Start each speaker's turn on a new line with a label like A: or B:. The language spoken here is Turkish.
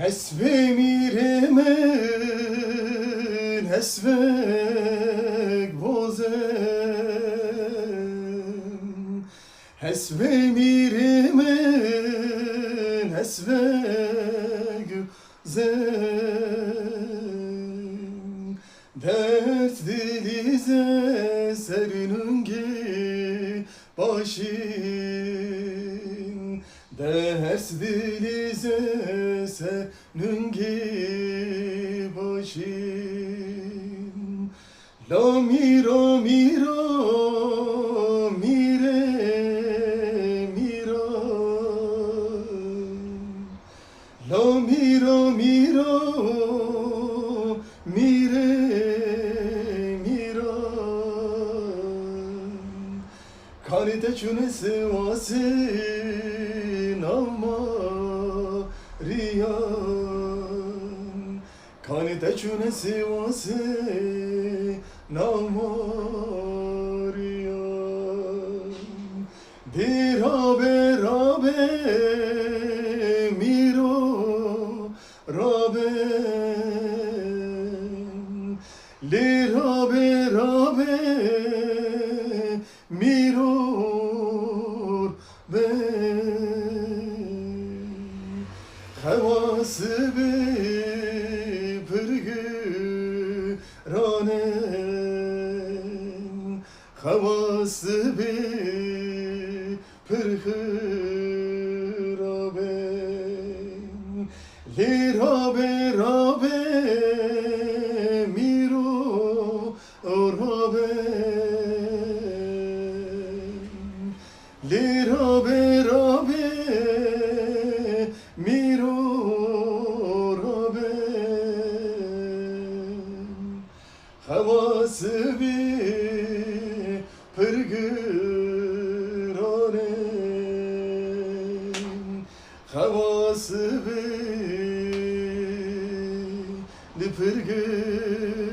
A: Hesbe miremen hesbek bozem Hesbe miremen hesbek zem Dert dilize serinunge başın Ders dilize senunge başın La mira mira mire mira La mira mira mire mira Kanite çünesi vasin ama riyan Kanite çünesi vasin ama riyan Dirabe rabe miro rabe Lirabe rabe mirur ben Havası be pırgı ranen Havası be pırgı raben Lirabe rabe mirur raben Lirabe rabe miro rabe Havası bir pırgıranen Havası bir pırgıranen